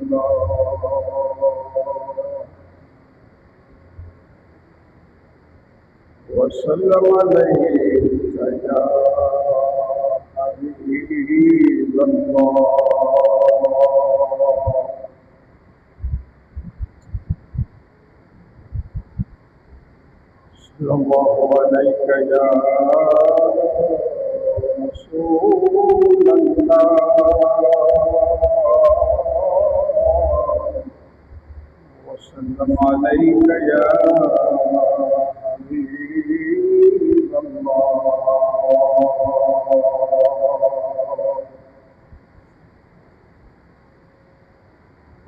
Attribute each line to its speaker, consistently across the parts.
Speaker 1: الله وسلم عليك يا حبيب الله صلى الله عليك يا رسول الله وسلم عليك يا حبيب الله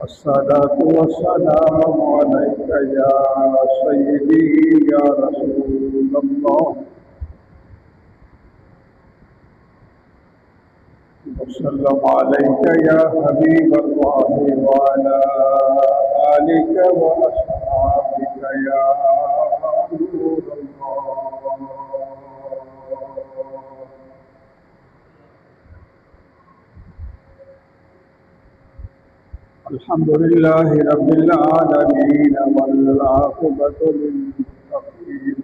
Speaker 1: الصلاة والسلام عليك يا سيدي يا رسول الله وسلم عليك يا حبيب الله وعلى آلك وأصحابك يا نور الله الحمد لله رب العالمين والعاقبة للمتقين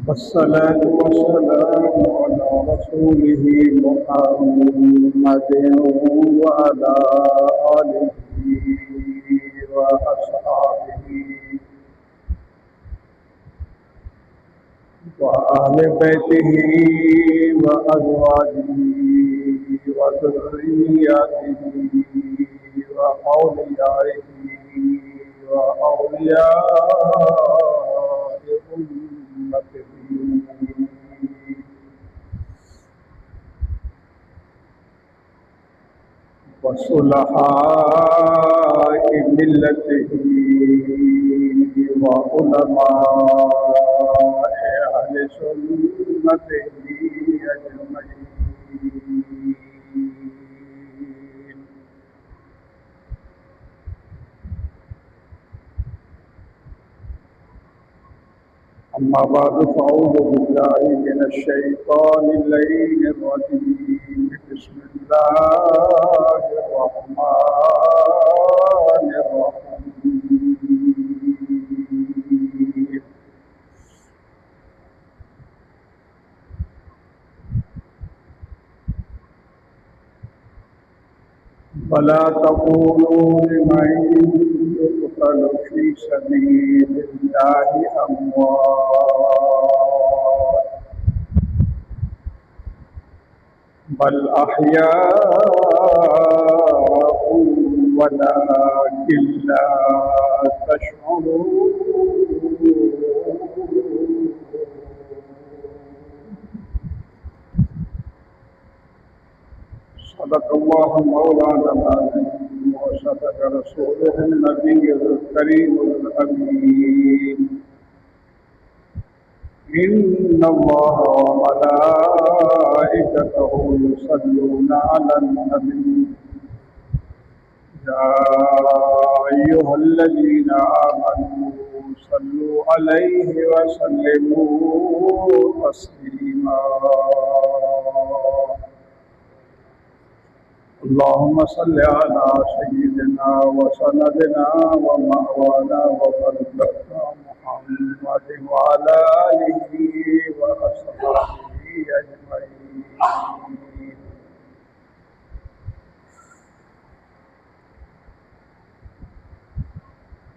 Speaker 1: والصلاة والسلام على رسوله محمد وعلى آله وأصحابه وأهل بيته وأزواجه وذرياته وأوليائه وأولياء أمته وصلحاء ملته وعلماء أهل سنته أجمعين أما بعد فأعوذ بالله من الشيطان اللعين الرجيم بسم الله الرحمن الرحيم ولا تقولوا لمن يقتل في سبيل الله أموات بل أحياء ولكن لا تشعرون صدق الله مولانا العظيم وصدق رسوله النبي الكريم الأمين إن الله وملائكته يصلون على النبي يا أيها الذين آمنوا صلوا عليه وسلموا تسليما اللهم صل على سيدنا وسندنا ومأوانا وبلغنا محمد وعلى آله وأصحابه أجمعين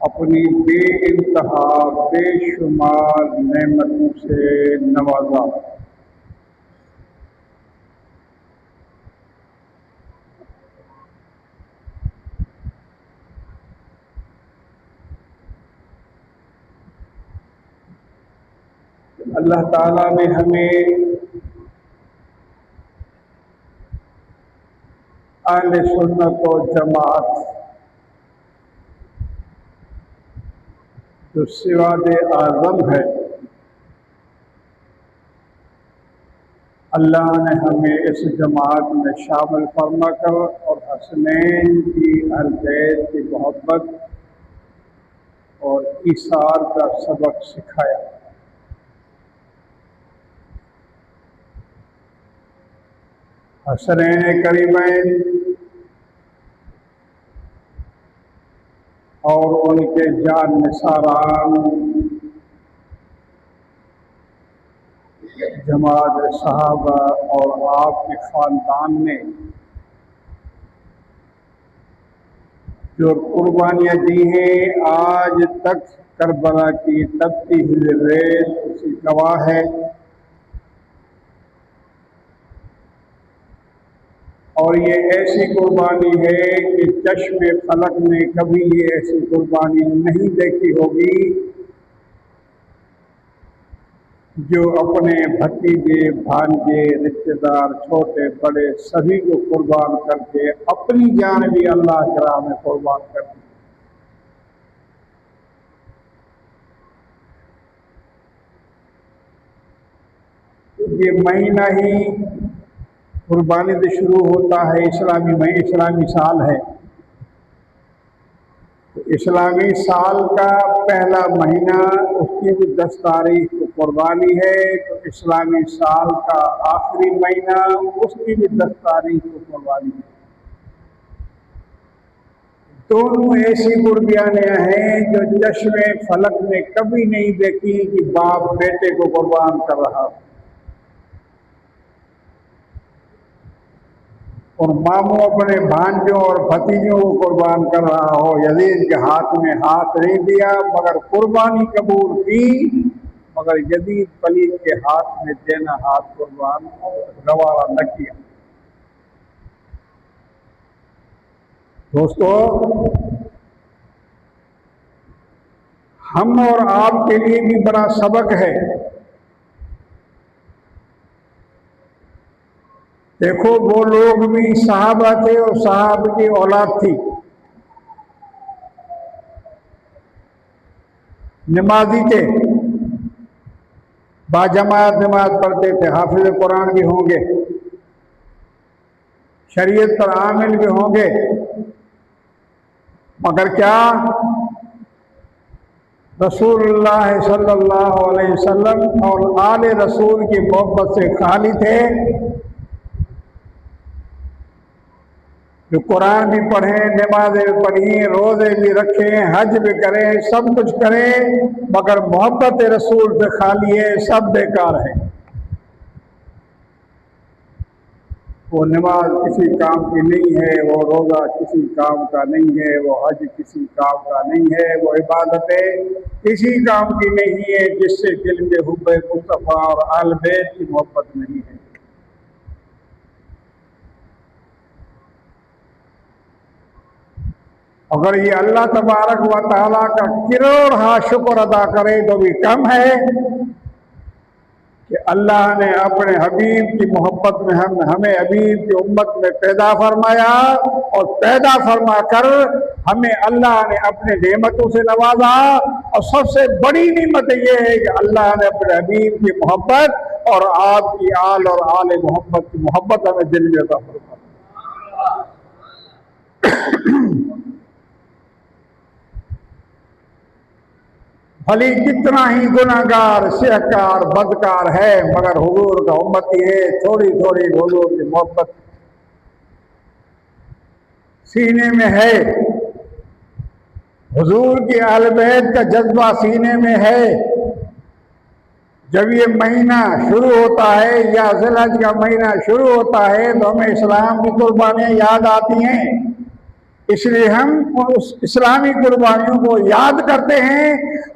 Speaker 1: اپنی بے انتہا بے شمار نعمتوں سے نوازا۔ اللہ تعالیٰ نے ہمیں اہل سنت و جماعت جو سواد اعظم ہے، اللہ نے ہمیں اس جماعت میں شامل فرما کر اور حسنین کی اہل بیت کی محبت اور ایثار کا سبق سکھایا۔ حسنین کریمین اور ان کے جان نثاران جماعت صحابہ اور آپ کے خاندان نے جو قربانیاں دی ہیں، آج تک کربلا کی تپتی ہوئی ریت اس کی گواہ ہے۔ اور یہ ایسی قربانی ہے کہ چشم فلک نے کبھی یہ ایسی قربانی نہیں دیکھی ہوگی جو اپنے بھتیجے، بھانجے، رشتے دار، چھوٹے بڑے سبھی کو قربان کر کے اپنی جان بھی اللہ کی راہ میں قربان کر دی۔ یہ مہینہ ہی قربانی سے شروع ہوتا ہے، اسلامی سال ہے، تو اسلامی سال کا پہلا مہینہ اس کی بھی 10 تاریخ کو قربانی ہے، تو اسلامی سال کا آخری مہینہ اس کی بھی 10 تاریخ کو قربانی ہے۔ دونوں ایسی قربانیاں ہیں جو چشم فلک نے کبھی نہیں دیکھی کہ باپ بیٹے کو قربان کر رہا ہو، اور ماموں اپنے بھانجوں اور بھتیجوں کو قربان کر رہا ہو۔ یزید کے ہاتھ میں ہاتھ نہیں دیا مگر قربانی قبول کی، مگر یزید پلید کے ہاتھ میں دینا ہاتھ قربان گوارا نہ کیا۔ دوستو، ہم اور آپ کے لیے بھی بڑا سبق ہے۔ دیکھو، وہ لوگ بھی صحابہ تھے اور صحابہ کی اولاد تھی، نمازی تھے، باجماعت نماز پڑھتے تھے، حافظ قرآن بھی ہوں گے، شریعت پر عامل بھی ہوں گے، مگر کیا رسول اللہ صلی اللہ علیہ وسلم اور آل رسول کی محبت سے خالی تھے؟ جو قرآن بھی پڑھیں، نمازیں بھی پڑھیں، روزے بھی رکھیں، حج بھی کریں، سب کچھ کریں، مگر محبت رسول سے خالی ہے، سب بیکار ہے۔ وہ نماز کسی کام کی نہیں ہے، وہ روزہ کسی کام کا نہیں ہے، وہ حج کسی کام کا نہیں ہے، وہ عبادتیں کسی کام کی نہیں ہے جس سے دل میں حب مصطفیٰ اور آل بیت کی محبت نہیں ہے۔ اگر یہ اللہ تبارک و تعالیٰ کا کروڑ شکر ادا کرے تو بھی کم ہے کہ اللہ نے اپنے حبیب کی محبت میں ہمیں حبیب کی امت میں پیدا فرمایا، اور پیدا فرما کر ہمیں اللہ نے اپنے نعمتوں سے نوازا، اور سب سے بڑی نعمت یہ ہے کہ اللہ نے اپنے حبیب کی محبت اور آپ کی آل اور آل محمد کی محبت ہمیں دل میں عطا فرمائی۔ بھلی کتنا ہی گناہگار، سیاہکار، بدکار ہے، مگر حضور کا امتی ہے، تھوڑی تھوڑی حضور کی محبت سینے میں ہے، حضور کی اہل بیت کا جذبہ سینے میں ہے۔ جب یہ مہینہ شروع ہوتا ہے یا ذی الحج کا مہینہ شروع ہوتا ہے تو ہمیں اسلام کی قربانیاں یاد آتی ہیں۔ اس لیے ہم اس اسلامی قربانیوں کو یاد کرتے ہیں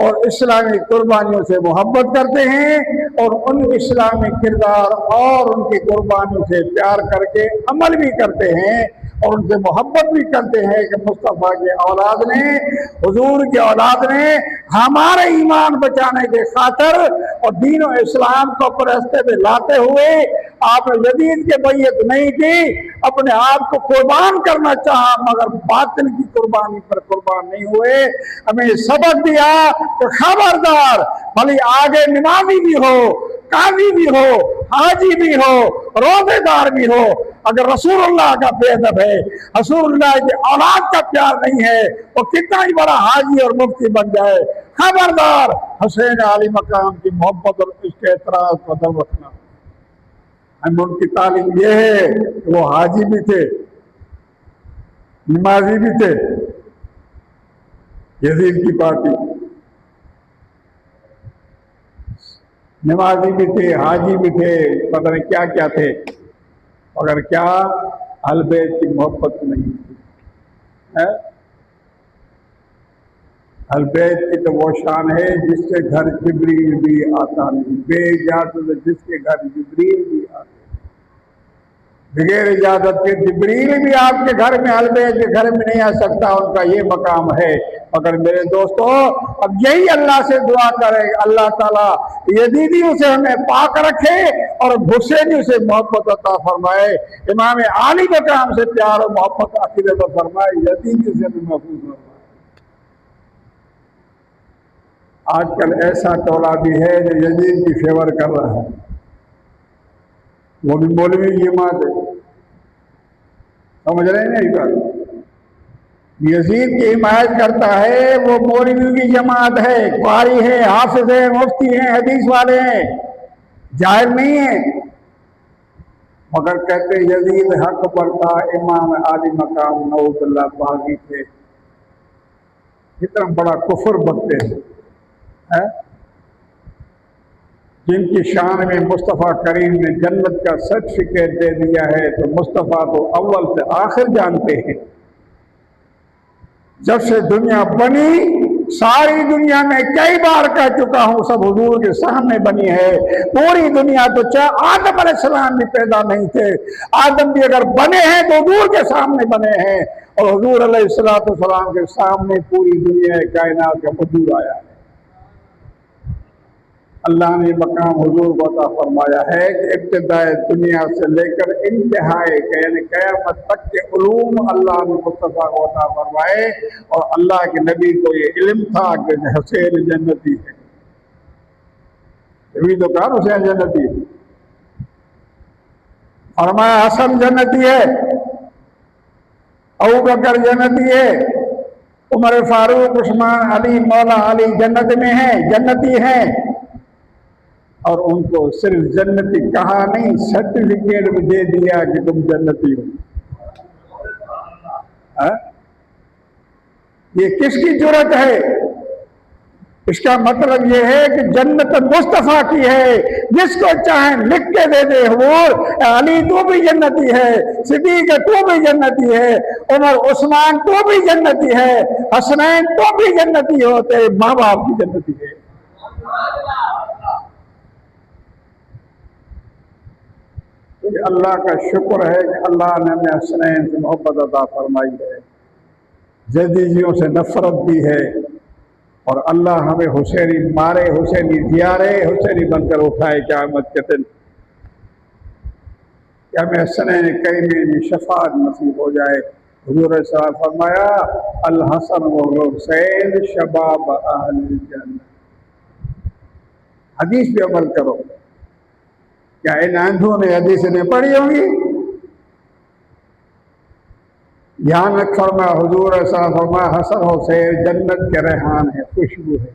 Speaker 1: اور اسلامی قربانیوں سے محبت کرتے ہیں اور ان اسلامی کردار اور ان کی قربانیوں سے پیار کر کے عمل بھی کرتے ہیں اور ان سے محبت بھی کرتے ہیں کہ مصطفیٰ کے اولاد نے، حضور کے اولاد نے ہمارے ایمان بچانے کے خاطر اور دین و اسلام کو اپنے راستے میں لاتے ہوئے آپ نے یزید کے بیعت نہیں کی، اپنے آپ کو قربان کرنا چاہا مگر باطل کی قربانی پر قربان نہیں ہوئے۔ ہمیں سبق دیا کہ خبردار، بھلی آگے نمازی بھی ہو، قاضی بھی ہو، حاجی بھی ہو، روزے دار بھی ہو، اگر رسول اللہ کا بے ادب ہے، رسول اللہ کے اولاد کا پیار نہیں ہے، وہ کتنا ہی بڑا حاجی اور مفتی بن جائے، خبردار حسین علی مقام کی محبت اور اس کے اعتراض کو دل رکھنا۔ ہم ان کی تعلیم یہ ہے کہ وہ حاجی بھی تھے، نمازی بھی تھے، یزید کی پارٹی، نمازی بھی تھے، حاجی بھی تھے، پتہ نہیں کیا کیا تھے، مگر کیا اہل بیت کی محبت نہیں تھی۔ اہل بیت کی تو وہ شان ہے جس کے گھر جبریل بھی آتا نہیں، بے اجازت جس کے گھر جبریل بھی آتا، بغیر اجازت کے جبریل بھی آپ کے گھر میں، اہل بیت کے گھر میں نہیں آ سکتا، ان کا یہ مقام ہے۔ مگر میرے دوستو اب یہی اللہ سے دعا کرے، اللہ تعالیٰ یزیدیوں سے ہمیں پاک رکھے اور حسینیوں سے محبت عطا فرمائے، امام عالی مقام سے پیار و محبت عقیدت فرمائے، یزیدیوں سے بھی محفوظ فرمائے۔ آج کل ایسا ٹولہ بھی ہے جو یزید کی فیور کر رہا ہے، وہ بھی مولوی کی جماعت ہے، سمجھ رہے ہیں یہ بات؟ یزید کی حمایت کرتا ہے، وہ مولوی کی جماعت ہے، قاری ہے، حافظ ہے، مفتی ہیں، حدیث والے ہیں، جاہل نہیں ہیں، مگر کہتے یزید حق پر تھا، امام عالی مقام نعوذ باللہ باغی تھے۔ اتنا بڑا کفر بکتے ہیں جن کی شان میں مصطفیٰ کریم نے جنت کا سرٹیفکیٹ دے دیا ہے، تو مصطفیٰ کو اول سے آخر جانتے ہیں۔ جب سے دنیا بنی، ساری دنیا میں کئی بار کہہ چکا ہوں، سب حضور کے سامنے بنی ہے پوری دنیا، تو چاہے آدم علیہ السلام بھی پیدا نہیں تھے، آدم بھی اگر بنے ہیں تو حضور کے سامنے بنے ہیں، اور حضور علیہ السلام کے سامنے پوری دنیا کائنات کا وجود آیا ہے۔ اللہ نے مقام حضور کو عطا فرمایا ہے کہ ابتدائے دنیا سے لے کر انتہائے یعنی قیامت تک کے علوم اللہ نے مصطفیٰ کو عطا فرمائے، اور اللہ کے نبی کو یہ علم تھا کہ حسین جنتی ہے، نبی تو کہا حسین جنتی ہے، فرمایا حسن جنتی ہے، ابوبکر جنتی ہے، عمر فاروق، عثمان، علی، مولا علی جنت میں ہیں، جنتی ہیں، اور ان کو صرف جنتی کہا نہیں، سرٹیفکیٹ بھی دے دیا کہ تم جنتی ہو۔ یہ کس کی جرت ہے؟ اس کا مطلب یہ ہے کہ جنت مصطفیٰ کی ہے، جس کو چاہیں لکھ کے دے دے حضور علی تو بھی جنتی ہے، صدیق تو بھی جنتی ہے، عمر عثمان تو بھی جنتی ہے، حسنین تو بھی جنتی ہوتے، ماں باپ کی جنتی ہے۔ یہ اللہ کا شکر ہے کہ اللہ نے ہمیں حسنین سے محبت عطا فرمائی ہے، یزیدیوں سے نفرت دی ہے، اور اللہ ہمیں حسینی مارے، حسینی زیارے، حسینی بن کر اٹھائے قیامت کے دن، کہ ہمیں حسنین کریمین شفاعت نصیب ہو جائے۔ حضور صلی اللہ علیہ وسلم فرمایا الحسن والحسین شباب اہل الجنہ۔ حدیث پہ عمل کرو۔ کیا ان اندھوں نے حدیث نے پڑھی ہوں گی؟ یہاں نک فرما حضور صلی اللہ علیہ وسلم فرما حسن حسین جنت کے ریحان ہے، خوشبو ہے۔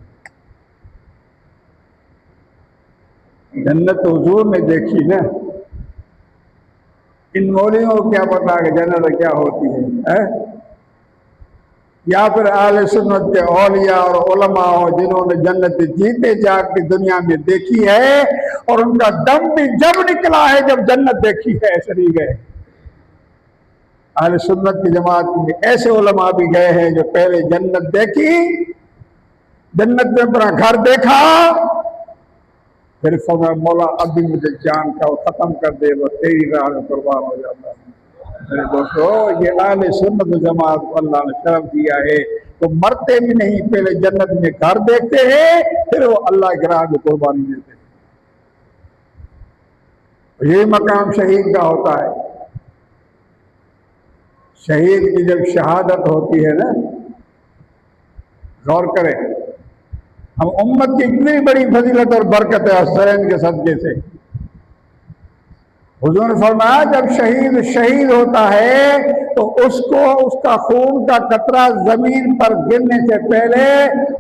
Speaker 1: جنت حضور نے دیکھی نا، ان مولویوں کو کیا پتا کہ جنت کیا ہوتی ہے؟ یا پھر اہل سنت کے اولیاء اور علماء ہو جنہوں نے جنت جیتے جاگ کی دنیا میں دیکھی ہے، اور ان کا دم بھی جب نکلا ہے جب جنت دیکھی ہے، ایسے نہیں گئے۔ اہل سنت کی جماعت میں ایسے علماء بھی گئے ہیں جو پہلے جنت دیکھی، جنت میں اپنا گھر دیکھا، پھر فرمایا مولا اب بھی مجھے جان کا ختم کر دے، وہ تیری راہ میں قربان ہو جاتا ہے۔ میرے دوستو، یہ اہل سنت و جماعت کو اللہ نے شرف دیا ہے، تو مرتے بھی نہیں، پہلے جنت میں گھر دیکھتے ہیں، پھر وہ اللہ کی راہ میں قربانی دیتے ہیں۔ یہ مقام شہید کا ہوتا ہے۔ شہید کی جب شہادت ہوتی ہے نا، غور کریں، ہم امت کی اتنی بڑی فضیلت اور برکت ہے حسین کے صدقے سے۔ حضور نے فرمایا جب شہید ہوتا ہے تو اس کو اس کا خون کا قطرہ زمین پر گرنے سے پہلے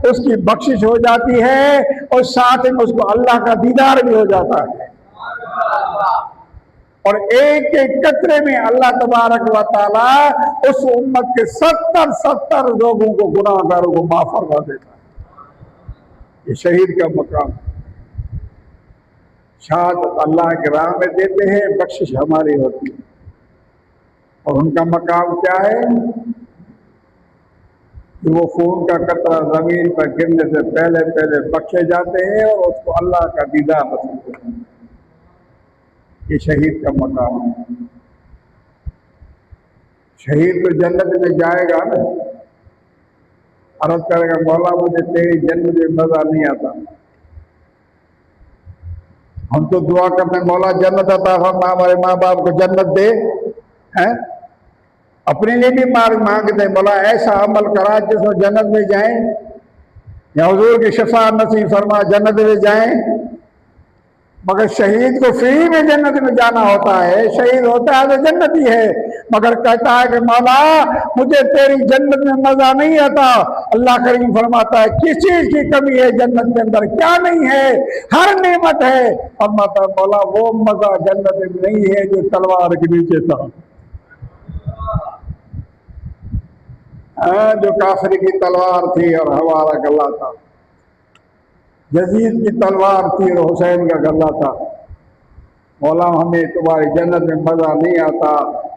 Speaker 1: اس کی بخشش ہو جاتی ہے، اور ساتھ میں اس کو اللہ کا دیدار بھی ہو جاتا ہے، اور ایک ایک قطرے میں اللہ تبارک و تعالی اس امت کے 70 لوگوں کو، گناہ گاروں کو معاف فرما دیتا ہے۔ یہ شہید کا مقام ہے۔ شہادت اللہ کے راہ میں دیتے ہیں، بخشش ہماری ہوتی ہے، اور ان کا مقام کیا ہے کہ وہ خون کا قطرہ زمین پر گرنے سے پہلے بخشے جاتے ہیں، اور اس کو اللہ کا دیدار حاصل ہوتا ہے۔ یہ شہید کا مقام ہے۔ شہید تو جنت میں جائے گا نا، عرض کرے گا مولا مجھے تیری جنت میں مزہ نہیں آتا۔ ہم تو دعا کرتے ہیں مولا جنت عطا فرما، ہمارے ماں باپ کو جنت دے، ہیں اپنے لیے بھی مانگتے ہیں مولا ایسا عمل کرا جس میں جنت میں جائیں، یا حضور کی شفاعت نصیب فرما جنت میں جائیں۔ مگر شہید کو فری میں جنت میں جانا ہوتا ہے، شہید ہوتا ہے تو جنت ہی ہے، مگر کہتا ہے کہ مولا مجھے تیری جنت میں مزہ نہیں آتا۔ اللہ کریم فرماتا ہے کس چیز کی کمی ہے جنت کے اندر؟ کیا نہیں ہے؟ ہر نعمت ہے۔ فرماتا ہے مولا وہ مزہ جنت میں نہیں ہے جو تلوار کے نیچے تھا، جو کافر کی تلوار تھی اور ہمارا گلہ تھا، یزید کی تلوار تھی اور حسین کا گلہ تھا۔ مولا ہمیں تمہاری جنت میں مزہ نہیں آتا،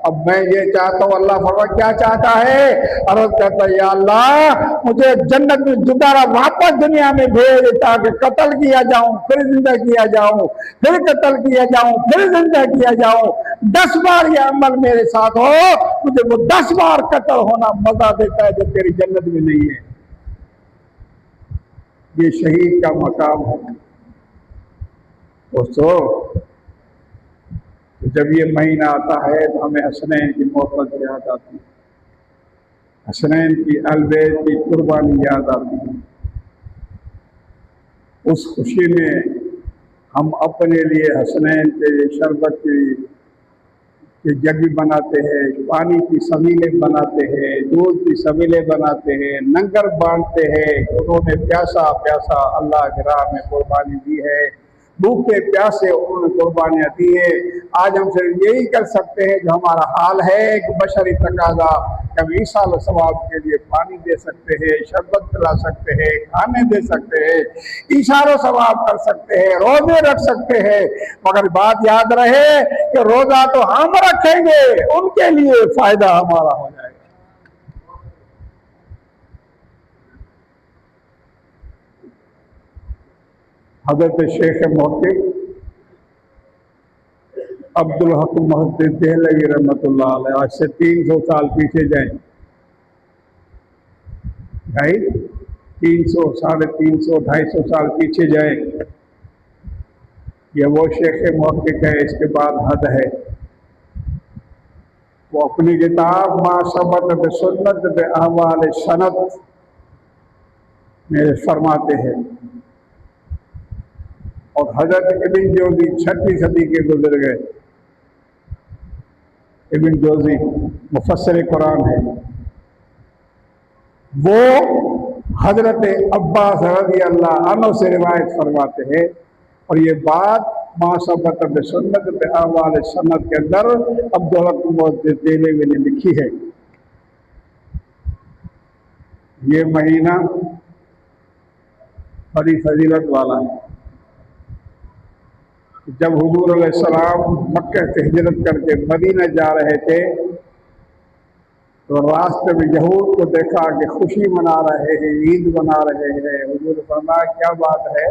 Speaker 1: اب میں یہ چاہتا ہوں۔ اللہ فرما کیا چاہتا ہے؟ عرض کرتا ہے یا اللہ مجھے جنت میں دوبارہ واپس دنیا میں بھیج، تاکہ قتل کیا جاؤں، پھر زندہ کیا جاؤں، پھر قتل کیا جاؤں، پھر زندہ کیا جاؤں، 10 بار یہ عمل میرے ساتھ ہو، مجھے وہ 10 بار قتل ہونا مزہ دیتا ہے جو تیری جنت میں نہیں ہے۔ یہ شہید کا مقام ہے دوستو۔ جب یہ مہینہ آتا ہے تو ہمیں حسنین کی محبت یاد آتی ہے، حسنین کی اہل بیت کی قربانی یاد آتی ہے۔ اس خوشی میں ہم اپنے لیے حسنین کے شربت کی جگی بناتے ہیں، پانی کی سبیلیں بناتے ہیں، دودھ کی سبیلیں بناتے ہیں، لنگر بانٹتے ہیں۔ انہوں نے پیاسا اللہ کی راہ میں قربانی دی ہے، بھوکے پیاسے انہوں نے قربانیاں دی ہے۔ آج ہم صرف یہی کر سکتے ہیں جو ہمارا حال ہے کہ بشری تقاضا، ہم ایصال ثواب کے لیے پانی دے سکتے ہیں، شربت پلا سکتے ہیں، کھانے دے سکتے ہیں، ایصال ثواب کر سکتے ہیں، روزے رکھ سکتے ہیں، مگر بات یاد رہے کہ روزہ تو ہم رکھیں گے، ان کے لیے فائدہ ہمارا ہو جائے گا۔ حضرت شیخ محقق عبدالحق محدث دہلوی رحمۃ اللہ علیہ، آج سے 300 سال پیچھے جائیں، 300 350 250 سال پیچھے جائیں، یہ وہ شیخ محقق ہے، اس کے بعد حد ہے۔ وہ اپنی کتاب ما ثبت بسنت باحوال سنت میں فرماتے ہیں، اور حضرت ابن جوزی 6 صدی کے گزر گئے۔ ابن جوزی مفسر قرآن ہے، وہ حضرت عباس رضی اللہ عنہ سے روایت فرماتے ہیں، اور یہ بات ما ثبت بسنت باحوال سنت کے اندر عبدالحق محدث دہلوی نے لکھی ہے۔ یہ مہینہ بڑی فضیلت والا ہے۔ جب حضور علیہ السلام مکہ سے ہجرت کر کے مدینہ جا رہے تھے تو راستے میں یہود کو دیکھا کہ خوشی منا رہے ہیں، عید منا رہے ہیں۔ حضور نے فرمایا کیا بات ہے؟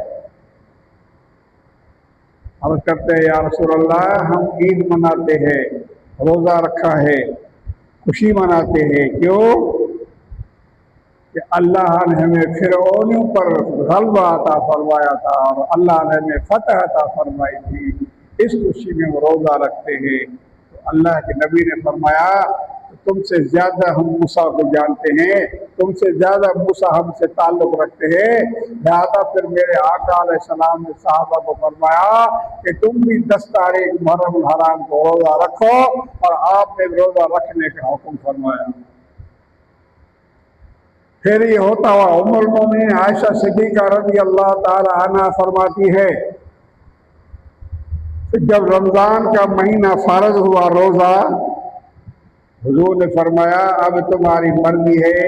Speaker 1: عرض کرتے ہیں یا رسول اللہ ہم عید مناتے ہیں، روزہ رکھا ہے، خوشی مناتے ہیں۔ کیوں؟ کہ اللہ نے ہمیں فرعونیوں پر غلبہ عطا فرمایا تھا اور اللہ نے ہمیں فتح عطا فرمائی تھی، اس خوشی میں وہ روزہ رکھتے ہیں۔ تو اللہ کے نبی نے فرمایا تم سے زیادہ ہم موسیٰ کو جانتے ہیں، تم سے زیادہ موسیٰ ہم سے تعلق رکھتے ہیں، لہذا پھر میرے آقا علیہ السلام نے صحابہ کو فرمایا کہ تم بھی 10 تاریخ محرم الحرام کو روزہ رکھو، اور آپ نے روزہ رکھنے کا حکم فرمایا۔ پھر یہ ہوتا ہوا ام المومنین عائشہ صدیقہ رضی اللہ تعالی عنہا فرماتی ہے کہ جب رمضان کا مہینہ فرض ہوا روزہ، حضور نے فرمایا اب تمہاری مرضی ہے،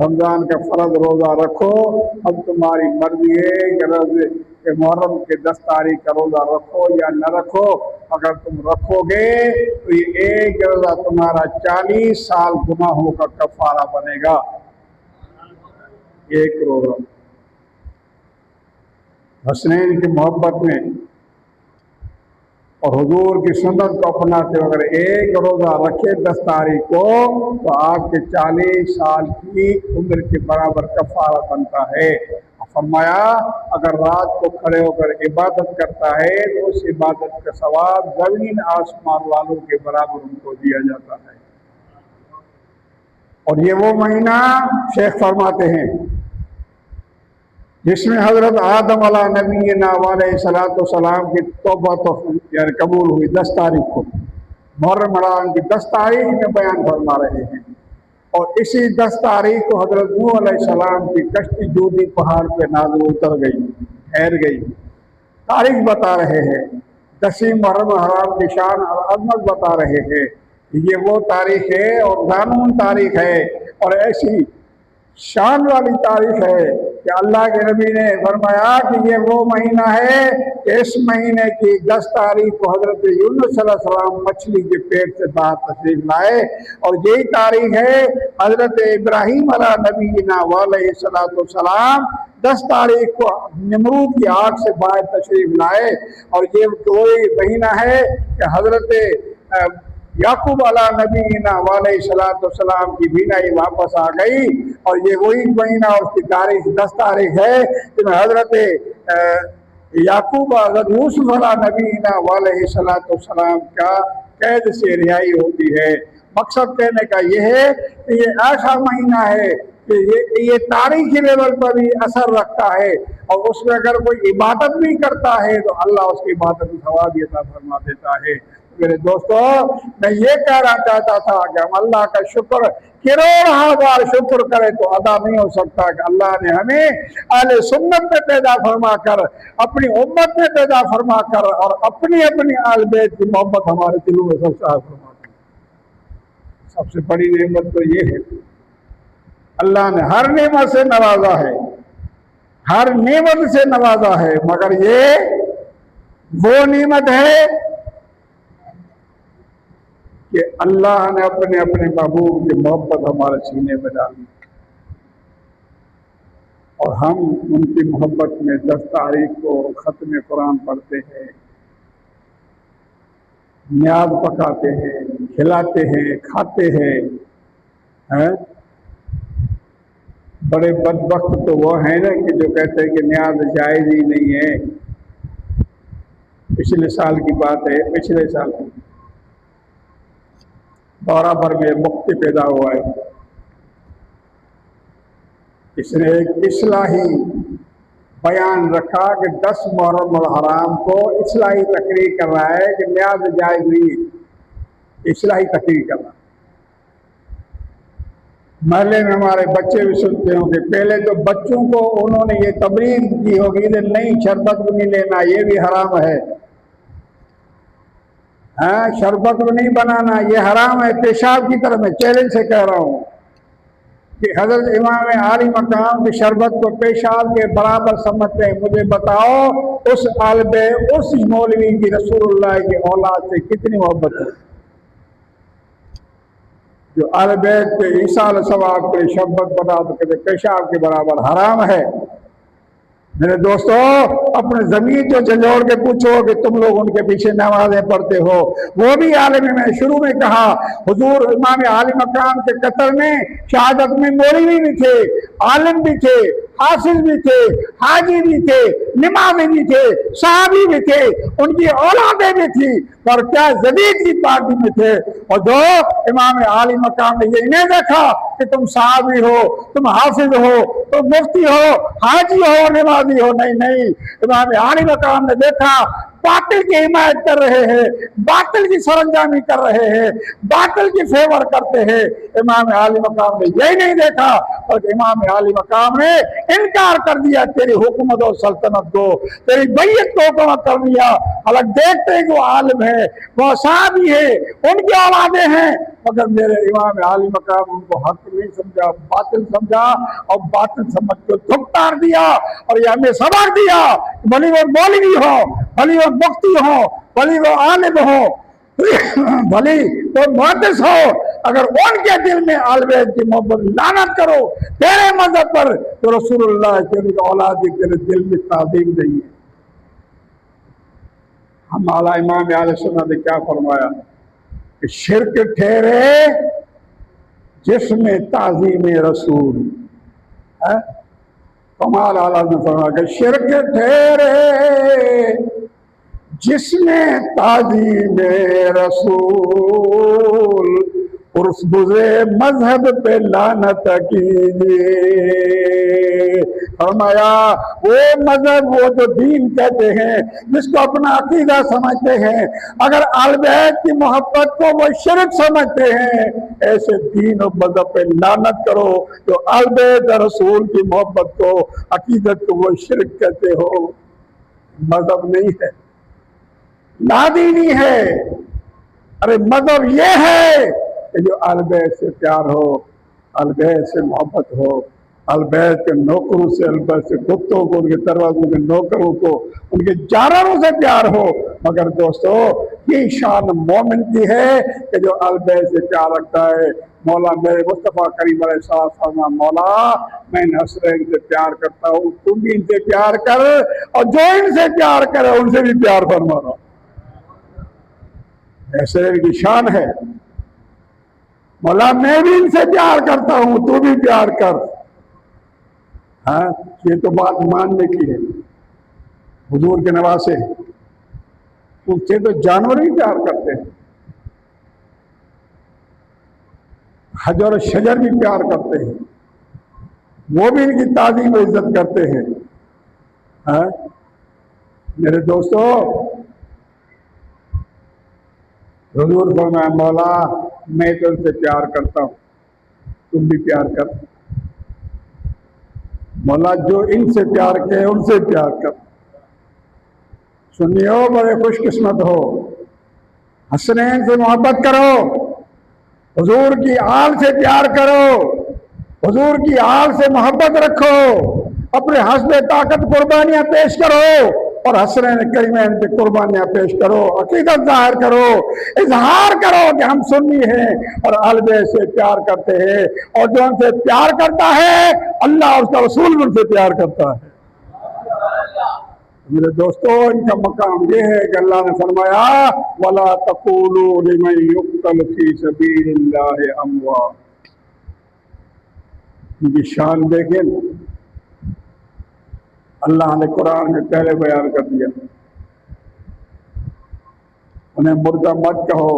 Speaker 1: رمضان کا فرض روزہ رکھو، اب تمہاری مرضی ہے کہ محرم کے 10 تاریخ کا روزہ رکھو یا نہ رکھو۔ اگر تم رکھو گے تو یہ ایک روزہ تمہارا 40 سال گناہوں کا کفارہ بنے گا، ایک روزہ۔ حسنین کی محبت میں اور حضور کی سنت کو اپناتے ہوئے اگر ایک روزہ رکھے 10 تاریخ کو تو آپ کے 40 سال کی عمر کے برابر کفارہ بنتا ہے۔ فرمایا اگر رات کو کھڑے ہو کر عبادت کرتا ہے تو اس عبادت کا ثواب زمین آسمان والوں کے برابر ان کو دیا جاتا ہے۔ اور یہ وہ مہینہ شیخ فرماتے ہیں جس میں حضرت آدم علیہ نبینا علیہ الصلوۃ والسلام کی توبہ یعنی قبول ہوئی 10 تاریخ کو، محرم الحرام کی 10 تاریخ میں بیان فرما رہے ہیں۔ اور اسی 10 تاریخ کو حضرت نوح علیہ السلام کی کشتی جودی پہاڑ پہ نازل اتر گئی، ٹھہر گئی، تاریخ بتا رہے ہیں۔ 10 محرم الحرام کی شان اور عظمت بتا رہے ہیں۔ یہ وہ تاریخ ہے اور قانون تاریخ ہے اور ایسی شان والی تاریخ ہے کہ اللہ کے نبی نے فرمایا کہ یہ وہ مہینہ ہے کہ اس مہینے کی 10 تاریخ کو حضرت یونس صلی اللہ علیہ وسلم مچھلی کے پیٹ سے باہر تشریف لائے، اور یہی تاریخ ہے حضرت ابراہیم علیہ نبینا علیہ السلام 10 تاریخ کو نمرود کی آگ سے باہر تشریف لائے، اور یہ وہی مہینہ ہے کہ حضرت یعقوب علیہ نبینا علیہ السلام کی بینائی واپس آ گئی، اور یہ وہی مہینہ اور اس کی تاریخ 10 تاریخ ہے کہ حضرت یعقوب حضرت یوسف علیہ نبینا علیہ السلام کا قید سے رہائی ہوتی ہے۔ مقصد کہنے کا یہ ہے کہ یہ ایسا مہینہ ہے کہ یہ تاریخی لیول پر بھی اثر رکھتا ہے، اور اس میں اگر کوئی عبادت بھی کرتا ہے تو اللہ اس کی عبادت میں ثواب عطا فرما دیتا ہے۔ میرے دوستو میں یہ کہنا چاہتا تھا کہ ہم اللہ کا شکر کروڑ بار شکر کریں تو ادا نہیں ہو سکتا کہ اللہ نے ہمیں اہل سنت میں پیدا فرما کر، اپنی امت میں پیدا فرما کر، اور اپنی اہل بیت کی محبت ہمارے دلوں میں سب سے فرما کر۔ سب سے بڑی نعمت تو یہ ہے اللہ نے ہر نعمت سے نوازا ہے، ہر نعمت سے نوازا ہے، مگر یہ وہ نعمت ہے کہ اللہ نے اپنے محبوب کی محبت ہمارے سینے میں ڈالی، اور ہم ان کی محبت میں 10 تاریخ کو ختم قرآن پڑھتے ہیں، نیاز پکاتے ہیں، کھلاتے ہیں، کھاتے ہیں۔ بڑے بدبخت تو وہ ہیں نا کہ جو کہتے ہیں کہ نیاز جائز ہی نہیں ہے۔ پچھلے سال کی بات ہے، پچھلے سال دورہ بھر میں مفتی پیدا ہوا ہے، اس نے ایک اصلاحی بیان رکھا کہ 10 محرم الحرام کو اصلاحی تقریر کر رہا ہے کہ نیاز جائز نہیں، اصلاحی تقریر کر رہا ہے۔ محلے میں ہمارے بچے بھی سنتے ہوں کہ پہلے تو بچوں کو انہوں نے یہ تبلیغ کی ہوگی کہ نہیں شربت بھی نہیں لینا، یہ بھی حرام ہے، ہاں شربت بھی نہیں بنانا یہ حرام ہے۔ پیشاب کی طرف میں چیلنج سے کہہ رہا ہوں کہ حضرت امام عالی مقام کی شربت کو پیشاب کے برابر سمجھتے ہیں، مجھے بتاؤ اس عالم اس مولوی کی رسول اللہ کی اولاد سے کتنی محبت ہے؟ جو اہل بیت کے ایصال ثواب کے شبت بنا تو کہتے پیشاب کے برابر حرام ہے۔ میرے دوستو، اپنے زمین جو جھنجھوڑ کے پوچھو کہ تم لوگ ان کے پیچھے نمازیں پڑھتے ہو، وہ بھی عالم میں شروع میں کہا حضور امام عالی مقام کے قطر میں شہادت میں مولوی بھی تھے، عالم بھی تھے، حافظ بھی تھے، حاجی بھی تھے، نمازی بھی تھے، صحابی بھی تھے، ان کی اولادیں بھی تھی، پر کیا جدید کی پارٹی میں تھے۔ اور جو امام عالی مقام نے یہ نہیں دیکھا کہ تم صحابی ہو، تم حافظ ہو، تم مفتی ہو، حاجی ہو، نمازی ہو، نہیں، امام عالی مقام نے دیکھا باطل کی حمایت کر رہے ہیں، باطل کی سرانجامی کر رہے ہیں، باطل کی فیور کرتے ہیں۔ امام عالی مقام نے یہی نہیں دیکھا، بلکہ امام عالی مقام نے انکار کر دیا تیری حکومت اور سلطنت کو، تیری بیعت کو حکومت کر دیا۔ حالانکہ دیکھتے ہیں کہ وہ عالم ہے، وہ صحابی ہے، ان کی اولادیں ہیں، مگر میرے امام عالی مقام ان کو حق نہیں سمجھا، باطل سمجھا، اور باطل سمجھ کو دھکار دیا، اور یہ ہمیں سبق دیا، بھلی وہ مولوی ہو، بھلی وہ مفتی ہو، بھلی وہ عالم ہو، بھلی وہ محدث ہو، اگر ان کے دل میں آل بیت کی محبت لعنت کرو تیرے مذہب پر، تو رسول اللہ کے اولاد کی تیرے دل میں تعظیم نہیں ہے۔ ہم اعلیٰ امام اہل سنت نے کیا فرمایا کہ شرک ٹھہرے جس میں تعظیم رسول ہے۔ کمال اعلیٰ نے فرمایا کہ شرک ٹھہرے جس میں تعظیم رسول، عرف گزرے مذہب پہ لعنت کیجیے۔ فرمایا وہ مذہب، وہ جو دین کہتے ہیں، جس کو اپنا عقیدہ سمجھتے ہیں، اگر اہل بیت کی محبت کو وہ شرک سمجھتے ہیں، ایسے دین و مذہب پہ لعنت کرو جو اہل بیت رسول کی محبت کو، عقیدت کو وہ شرک کہتے ہو۔ مذہب نہیں ہے، نادینی ہے۔ ارے مذہب یہ ہے کہ جو اہل بیت سے پیار ہو، اہل بیت سے محبت ہو، اہل بیت کے نوکروں سے، اہل بیت سے کتوں کو، ان کے دروازوں کے نوکروں کو، ان کے جانوروں سے پیار ہو۔ مگر دوستو، یہ شان مومن کی ہے کہ جو اہل بیت سے پیار رکھتا ہے۔ مولا میرے مصطفیٰ کریم علیہ السلام، مولا میں ان حسنین سے پیار کرتا ہوں، تم بھی ان سے پیار کر، اور جو ان سے پیار کرے ان سے بھی پیار فرمانا۔ ایسے ان کی شان ہے، مولا میں بھی ان سے پیار کرتا ہوں، تو بھی پیار کر۔ ہاں، یہ تو بات ماننے کی ہے۔ حضور کے نواسے ان سے تو جانور بھی پیار کرتے ہیں، حجر و شجر بھی پیار کرتے ہیں، وہ بھی ان کی تعظیم و عزت کرتے ہیں۔ ہاں میرے دوستو، حضور فرمایا مولا میں تو ان سے پیار کرتا ہوں، تم بھی پیار کر۔ مولا جو ان سے پیار کے ان سے پیار کر۔ سنیو، بڑے خوش قسمت ہو، حسنین سے محبت کرو، حضور کی آل سے پیار کرو، حضور کی آل سے محبت رکھو، اپنے حسب طاقت قربانیاں پیش کرو، اور حسنین کریمین پہ قربانیاں پیش کرو، عقیدت ظاہر کرو، اظہار کرو کہ ہم سنی ہیں اور اہل بیت سے پیار کرتے ہیں، اور جو ان سے پیار کرتا ہے اللہ اور اس کا رسول ان سے پیار کرتا ہے۔ میرے دوستو، ان کا مقام یہ ہے کہ اللہ نے فرمایا وَلَا تَقُولُوا لِمَنْ يُقْتَلُ فِي سَبِيلِ اللَّهِ أَمْوَاتٌ۔ ان کی شان دیکھیں، اللہ نے قرآن میں پہلے بیان کر دیا، انہیں مردہ مت کہو،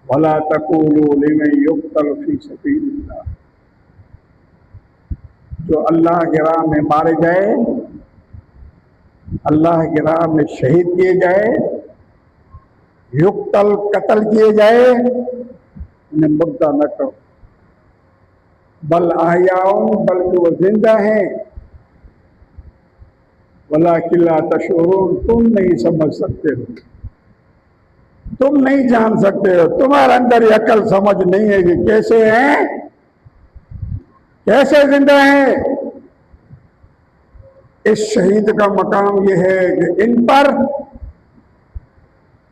Speaker 1: وَلَا تَقُولُوا لِمَنْ يُقْتَلُ فِي سَبِيلِ اللَّهِ، جو اللہ کی راہ میں مارے جائے، اللہ کی راہ میں شہید کیے جائے، یقتل قتل کیے جائے، انہیں مردہ نہ کہو، بل احیاء، بلکہ وہ زندہ ہیں، وَلَٰكِن لَا تَشْعُرُونَ، تم نہیں سمجھ سکتے ہو، تم نہیں جان سکتے ہو، تمہارے اندر یہ عقل سمجھ نہیں ہے کہ کیسے ہیں، کیسے زندہ ہیں۔ اس شہید کا مقام یہ ہے کہ ان پر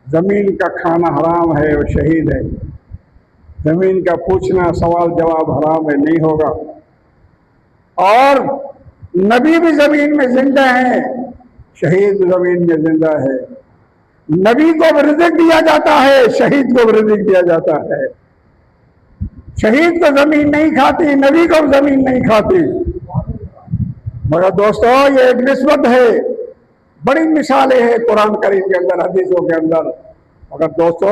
Speaker 1: زمین کا کھانا حرام ہے، وہ شہید ہے، زمین کا پوچھنا سوال جواب حرام ہے، نہیں ہوگا، اور نبی بھی زمین میں زندہ ہیں، شہید زمین میں زندہ ہے، نبی کو بھی رزق دیا جاتا ہے، شہید کو بھی رزق دیا جاتا ہے، شہید کو زمین نہیں کھاتی، نبی کو زمین نہیں کھاتی، مگر دوستو یہ ایک نسبت ہے، بڑی مثالیں ہیں قرآن کریم کے اندر، حدیثوں کے اندر، مگر دوستو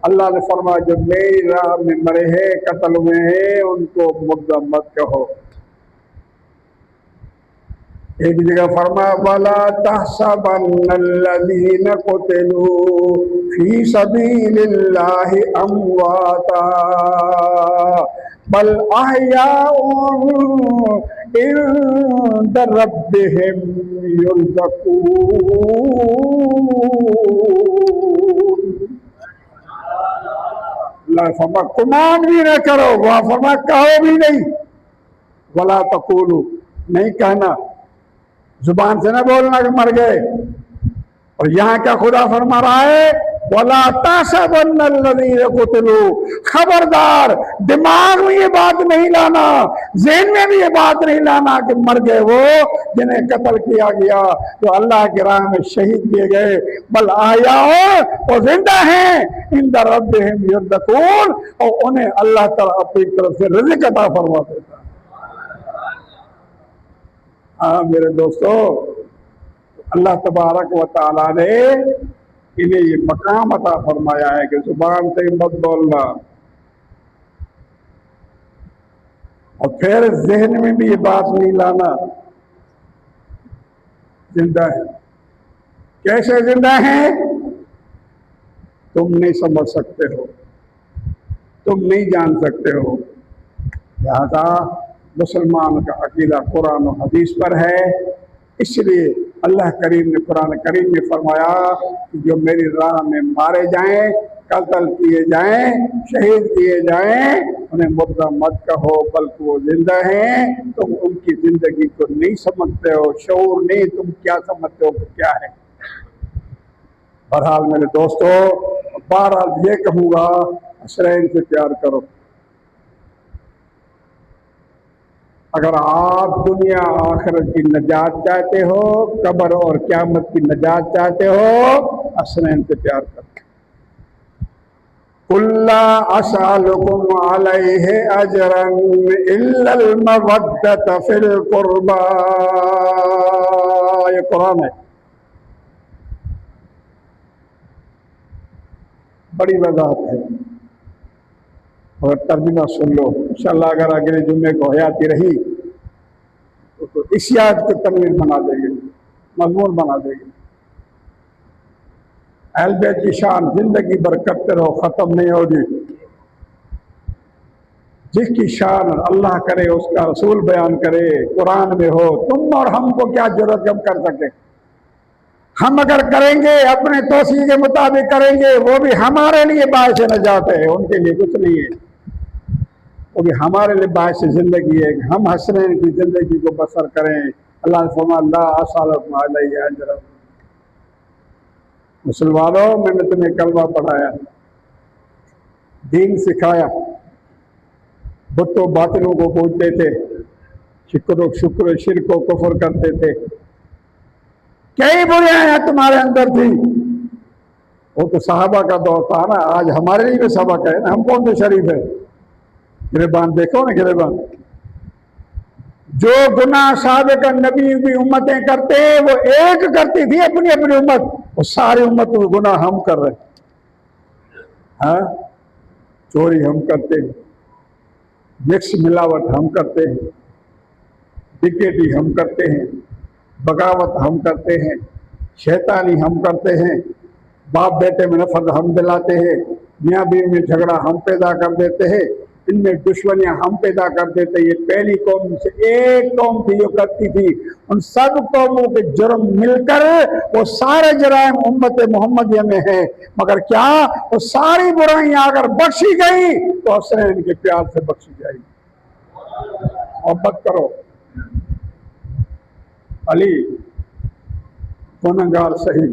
Speaker 1: اللہ نے فرمایا جو میری راہ میں مرے ہیں، قتل ہوئے ہیں، ان کو مردہ مت کہو۔ ایک جگہ فرمایا وَلَا تَحْسَبَنَّ الَّذِينَ قُتِلُوا فِي سَبِيلِ اللَّهِ أَمْوَاتًا بَلْ أَحْيَاءٌ عِندَ رَبِّهِمْ يُرْزَقُونَ۔ اللہ فرمایا گمان بھی نہ کرو، وہ فرمایا کہو بھی نہیں، وَلَا تَقُولُوا نہیں کہنا، زبان سے نہ بولنا کہ مر گئے، اور یہاں کیا خدا فرما رہا ہے وَلَا تَحْسَبَنَّ الَّذِينَ قُتِلُوا، خبردار دماغ میں یہ بات نہیں لانا، ذہن میں بھی یہ بات نہیں لانا کہ مر گئے وہ جنہیں قتل کیا گیا، جو اللہ کی راہ میں شہید کیے گئے، بل احیاء وہ زندہ ہیں، عند ربہم یرزقون، اور انہیں اللہ تعالیٰ اپنی طرف سے رزق عطا فرما دیتا ہے۔ ہاں میرے دوستو، اللہ تبارک و تعالیٰ نے انہیں یہ مقام عطا فرمایا ہے کہ زبان سے مت بولنا، اور پھر ذہن میں بھی یہ بات نہیں لانا، زندہ ہے۔ کیسے زندہ ہیں تم نہیں سمجھ سکتے ہو، تم نہیں جان سکتے ہو، لہذا مسلمان کا عقیدہ قرآن و حدیث پر ہے، اس لیے اللہ کریم نے قرآن کریم میں فرمایا کہ جو میری راہ میں مارے جائیں، قتل کیے جائیں، شہید کیے جائیں، انہیں مردہ مت کہو بلکہ وہ زندہ ہیں، تم ان کی زندگی کو نہیں سمجھتے ہو، شعور نہیں، تم کیا سمجھتے ہو کہ کیا ہے۔ بہرحال میرے دوستو، بہرحال یہ کہوں گا حسنین سے پیار کرو۔ اگر آپ دنیا آخرت کی نجات چاہتے ہو، قبر اور قیامت کی نجات چاہتے ہو، حسنین سے پیار کرو۔ قُل لَّا أَسْأَلُكُمْ عَلَيْهِ أَجْرًا إِلَّا الْمَوَدَّةَ فِي الْقُرْبَى، یہ قرآن ہے، بڑی وضاحت ہے، اور ترجمہ سن لو انشاءاللہ، اگر اگلے جمعے کو حیاتی رہی تو اس یاد کو تنویر بنا دے گی، مضمون بنا دے گی۔ اہل بیت کی شان زندگی بھر کرتے رہو، ختم نہیں ہوگی۔ جس کی شان اللہ کرے اس کا رسول بیان کرے، قرآن میں ہو، تم اور ہم کو کیا ضرورت ہم کر سکیں؟ ہم اگر کریں گے اپنے توسیع کے مطابق کریں گے، وہ بھی ہمارے لیے باعث نجات ہے، ان کے لیے کچھ نہیں ہے، وہ بھی ہمارے لیے باعث زندگی ہے کہ ہم حسنین کی زندگی کو بسر کریں۔ اللہ نے فرمایا لا اسألکم علیہ اجرا، مسلمانوں میں نے تمہیں کلمہ پڑھایا، دین سکھایا، بت و باطلوں کو پوجتے تھے، شکر و شرک و کفر کرتے تھے، کئی برائیاں تمہارے اندر تھی، وہ تو صحابہ کا دور تھا نا، آج ہمارے لیے بھی سبق ہے نا، ہم کون سے شریف ہے؟ گریبان دیکھو نا، گریبان جو گناہ سابق نبی کی امتیں کرتے وہ ایک کرتی تھی اپنی اپنی امت، وہ ساری امت وہ گناہ ہم کر رہے ہیں، ہاں چوری ہم کرتے ہیں، مکس ملاوٹ ہم کرتے ہیں، ڈکیٹی ہم کرتے ہیں، بغاوت ہم کرتے ہیں، شیطانی ہم کرتے ہیں، باپ بیٹے میں نفرت ہم دلاتے ہیں، میاں بیوی میں جھگڑا ہم پیدا کر دیتے ہیں، ان میں دشمنیاں ہم پیدا کر دیتے۔ یہ پہلی قوم سے ایک قوم تھی جو کرتی تھی، ان سب قوموں کے جرم مل کر وہ سارے جرائم امت محمدیہ میں ہیں، مگر کیا وہ ساری برائیاں اگر بخشی گئی تو حسنین کے پیار سے بخشی جائے گی۔ محبت کرو، علی گنہگار صحیح